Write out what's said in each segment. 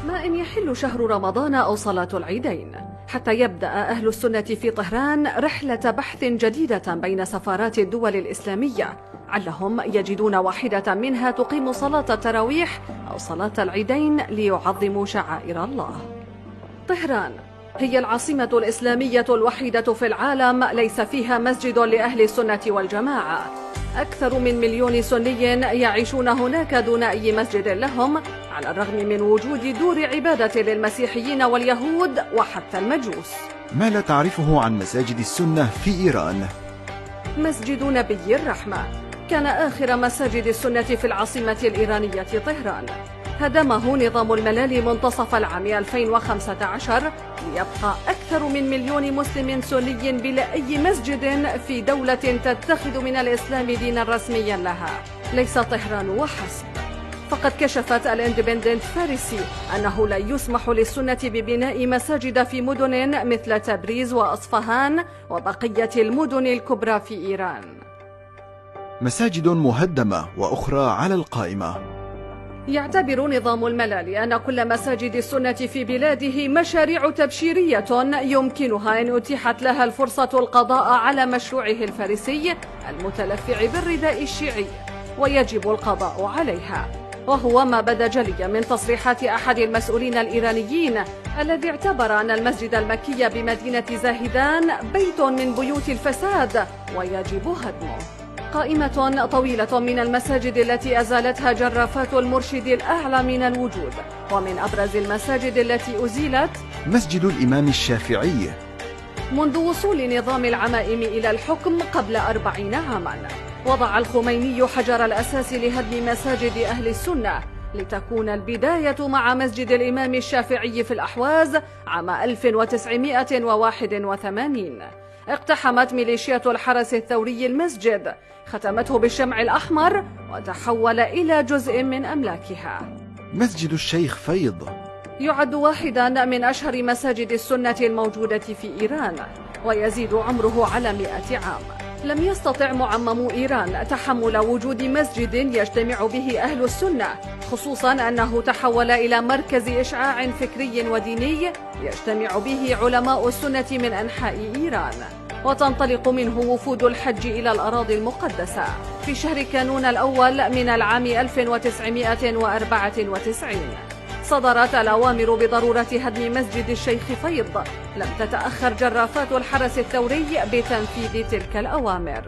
ما إن يحل شهر رمضان أو صلاة العيدين حتى يبدأ أهل السنة في طهران رحلة بحث جديدة بين سفارات الدول الإسلامية، علهم يجدون واحدة منها تقيم صلاة التراويح أو صلاة العيدين ليعظموا شعائر الله. طهران هي العاصمة الإسلامية الوحيدة في العالم ليس فيها مسجد لأهل السنة والجماعة. أكثر من 1,000,000 سني يعيشون هناك دون أي مسجد لهم، على الرغم من وجود دور عبادة للمسيحيين واليهود وحتى المجوس. ما لا تعرفه عن مساجد السنة في إيران؟ مسجد نبي الرحمة كان آخر مساجد السنة في العاصمة الإيرانية طهران. هدمه نظام الملالي منتصف العام 2015 ليبقى أكثر من 1,000,000 مسلم سني بلا أي مسجد في دولة تتخذ من الإسلام دينا رسميا لها. ليس طهران وحسب، فقد كشفت الاندبندنت فارسي أنه لا يسمح للسنة ببناء مساجد في مدن مثل تبريز وأصفهان وبقية المدن الكبرى في إيران. مساجد مهدمة وأخرى على القائمة. يعتبر نظام الملالي أن كل مساجد السنة في بلاده مشاريع تبشيرية يمكنها إن أتيحت لها الفرصة القضاء على مشروعه الفارسي المتلفع بالرداء الشيعي، ويجب القضاء عليها. وهو ما بدا جليا من تصريحات أحد المسؤولين الإيرانيين الذي اعتبر أن المسجد المكي بمدينة زاهدان بيت من بيوت الفساد ويجب هدمه. قائمة طويلة من المساجد التي أزالتها جرافات المرشد الأعلى من الوجود، ومن أبرز المساجد التي أزيلت مسجد الإمام الشافعي منذ وصول نظام العمائم إلى الحكم قبل 40 عاما. وضع الخميني حجر الأساس لهدم مساجد أهل السنة، لتكون البداية مع مسجد الإمام الشافعي في الأحواز عام 1981. اقتحمت ميليشيات الحرس الثوري المسجد، ختمته بالشمع الأحمر وتحول إلى جزء من أملاكها. مسجد الشيخ فيض يعد واحدا من أشهر مساجد السنة الموجودة في إيران، ويزيد عمره على 100 عام. لم يستطع معممو إيران تحمل وجود مسجد يجتمع به أهل السنة، خصوصا أنه تحول إلى مركز إشعاع فكري وديني يجتمع به علماء السنة من أنحاء إيران، وتنطلق منه وفود الحج إلى الأراضي المقدسة في شهر كانون الأول من العام 1994. صدرت الأوامر بضرورة هدم مسجد الشيخ فيض. لم تتأخر جرافات الحرس الثوري بتنفيذ تلك الأوامر.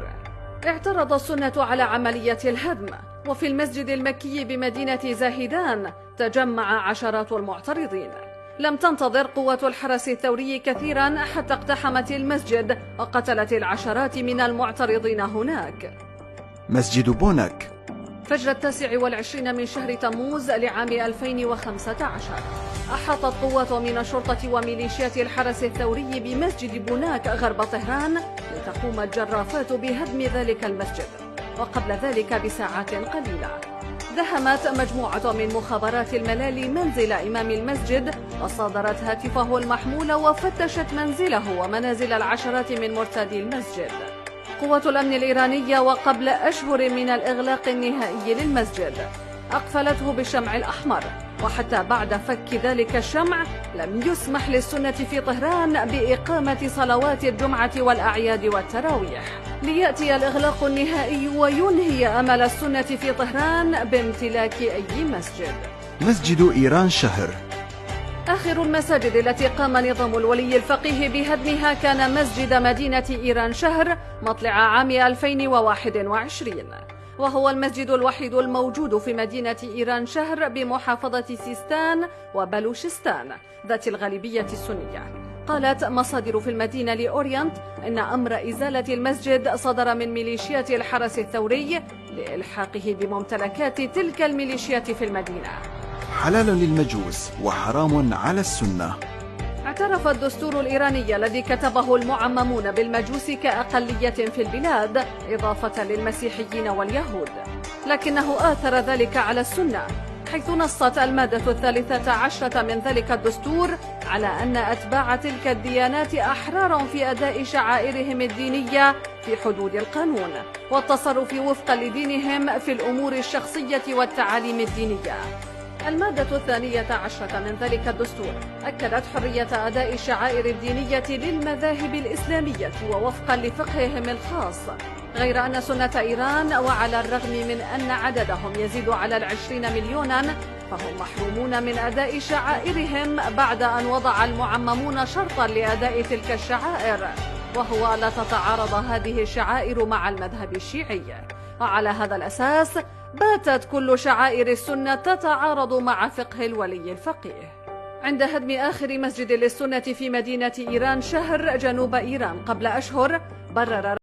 اعترض السنة على عملية الهدم، وفي المسجد المكي بمدينة زاهدان تجمع عشرات المعترضين. لم تنتظر قوة الحرس الثوري كثيرا حتى اقتحمت المسجد وقتلت العشرات من المعترضين هناك. مسجد بونك فجر 29 من شهر تموز لعام 2015 أحاطت قوات من الشرطة وميليشيات الحرس الثوري بمسجد بوناك غرب طهران، لتقوم الجرافات بهدم ذلك المسجد. وقبل ذلك بساعات قليلة دهمت مجموعة من مخابرات الملالي منزل إمام المسجد، وصادرت هاتفه المحمول وفتشت منزله ومنازل العشرات من مرتادي المسجد. قوات الأمن الإيرانية وقبل أشهر من الإغلاق النهائي للمسجد أقفلته بالشمع الأحمر، وحتى بعد فك ذلك الشمع لم يسمح للسنة في طهران بإقامة صلوات الجمعة والأعياد والتراويح، ليأتي الإغلاق النهائي وينهي أمل السنة في طهران بامتلاك أي مسجد. مسجد إيران شهر آخر المساجد التي قام نظام الولي الفقيه بهدمها كان مسجد مدينة إيران شهر مطلع عام 2021، وهو المسجد الوحيد الموجود في مدينة إيران شهر بمحافظة سيستان وبلوشستان ذات الغالبية السنية. قالت مصادر في المدينة لأورينت إن أمر إزالة المسجد صدر من ميليشيات الحرس الثوري لإلحاقه بممتلكات تلك الميليشيات في المدينة. حلال للمجوس وحرام على السنة. اعترف الدستور الإيراني الذي كتبه المعممون بالمجوس كأقلية في البلاد إضافة للمسيحيين واليهود، لكنه آثر ذلك على السنة، حيث نصت المادة 13 من ذلك الدستور على أن أتباع تلك الديانات أحرار في أداء شعائرهم الدينية في حدود القانون والتصرف وفقا لدينهم في الأمور الشخصية والتعاليم الدينية. المادة 12 من ذلك الدستور أكدت حرية أداء الشعائر الدينية للمذاهب الإسلامية ووفقا لفقههم الخاص، غير أن سنة إيران وعلى الرغم من أن عددهم يزيد على 20 مليونا فهم محرومون من أداء شعائرهم بعد أن وضع المعممون شرطا لأداء تلك الشعائر، وهو لا تتعارض هذه الشعائر مع المذهب الشيعي. وعلى هذا الأساس باتت كل شعائر السنة تتعارض مع فقه الولي الفقيه. عند هدم آخر مسجد للسنة في مدينة إيران شهر جنوب إيران قبل أشهر، برر